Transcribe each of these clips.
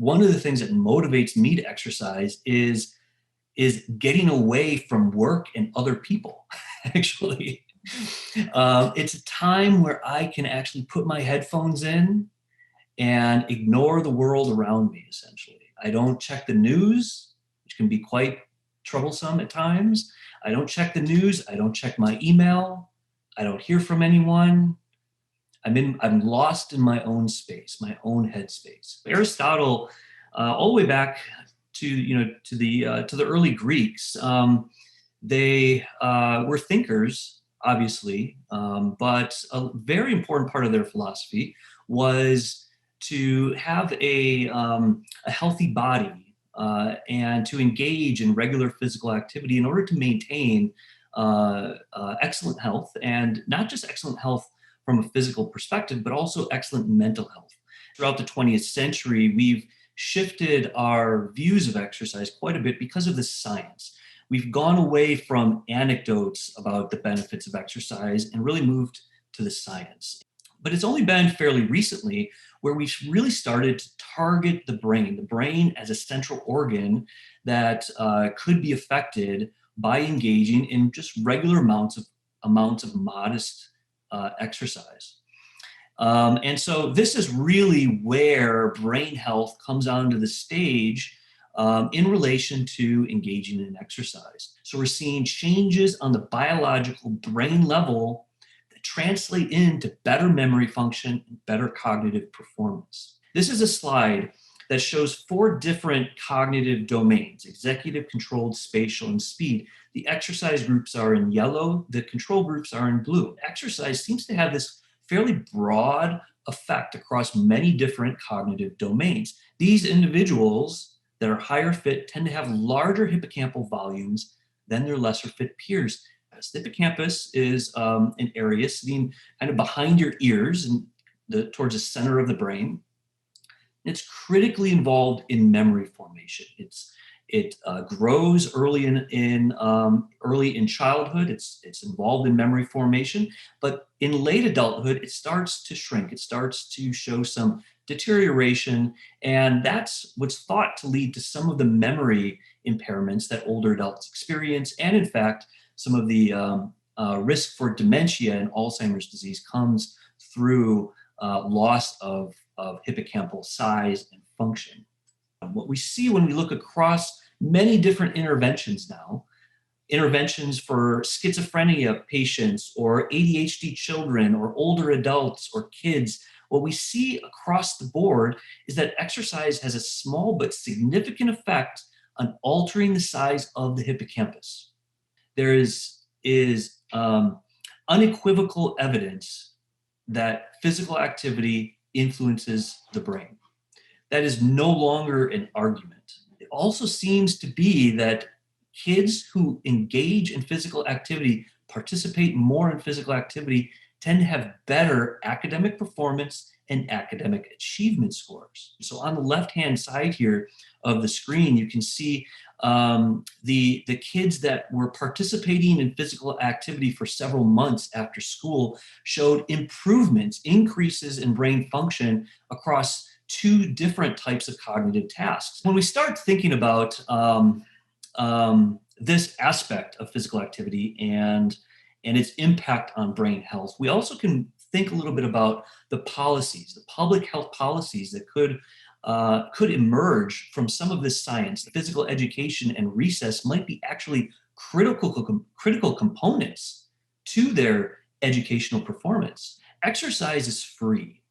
one of the things that motivates me to exercise is getting away from work and other people, actually. It's a time where I can actually put my headphones in and ignore the world around me, essentially. I don't check the news, which can be quite troublesome at times. I don't check the news. I don't check my email. I don't hear from anyone. I'm lost in my own space, my own headspace. Aristotle, all the way back to the early Greeks, they were thinkers, obviously, but a very important part of their philosophy was to have a healthy body and to engage in regular physical activity in order to maintain excellent health, and not just excellent health from a physical perspective, but also excellent mental health. Throughout the 20th century, we've shifted our views of exercise quite a bit because of the science. We've gone away from anecdotes about the benefits of exercise and really moved to the science. But it's only been fairly recently where we've really started to target the brain as a central organ that could be affected by engaging in just regular amounts of modest exercise. And so this is really where brain health comes onto the stage in relation to engaging in exercise. So we're seeing changes on the biological brain level that translate into better memory function and better cognitive performance. This is a slide that shows 4 different cognitive domains: executive, controlled, spatial, and speed. The exercise groups are in yellow, the control groups are in blue. Exercise seems to have this fairly broad effect across many different cognitive domains. These individuals that are higher fit tend to have larger hippocampal volumes than their lesser fit peers. The hippocampus is an area sitting kind of behind your ears and towards the center of the brain. It's critically involved in memory formation. It grows early in childhood. It's involved in memory formation, but in late adulthood, it starts to shrink. It starts to show some deterioration, and that's what's thought to lead to some of the memory impairments that older adults experience. And in fact, some of the risk for dementia and Alzheimer's disease comes through loss of hippocampal size and function. What we see when we look across many different interventions now, interventions for schizophrenia patients or ADHD children or older adults or kids, what we see across the board is that exercise has a small but significant effect on altering the size of the hippocampus. There is unequivocal evidence that physical activity influences the brain. That is no longer an argument. It also seems to be that kids who engage in physical activity, participate more in physical activity, tend to have better academic performance and academic achievement scores. So on the left-hand side here of the screen, you can see the kids that were participating in physical activity for several months after school showed improvements, increases in brain function across 2 different types of cognitive tasks. When we start thinking about this aspect of physical activity and its impact on brain health, we also can think a little bit about the policies, the public health policies that could emerge from some of this science. Physical education and recess might be actually critical components to their educational performance. Exercise is free.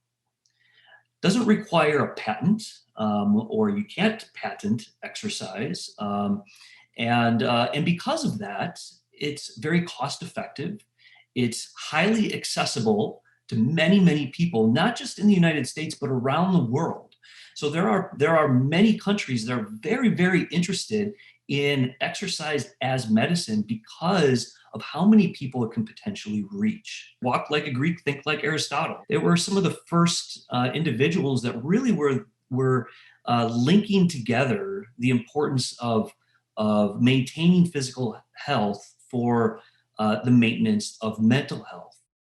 Doesn't require a patent, or you can't patent exercise. And because of that, it's very cost effective. It's highly accessible to many, many people, not just in the United States, but around the world. So there are many countries that are very, very interested in exercise as medicine because of how many people it can potentially reach. Walk like a Greek, think like Aristotle. They were some of the first individuals that really were linking together the importance of maintaining physical health for the maintenance of mental health.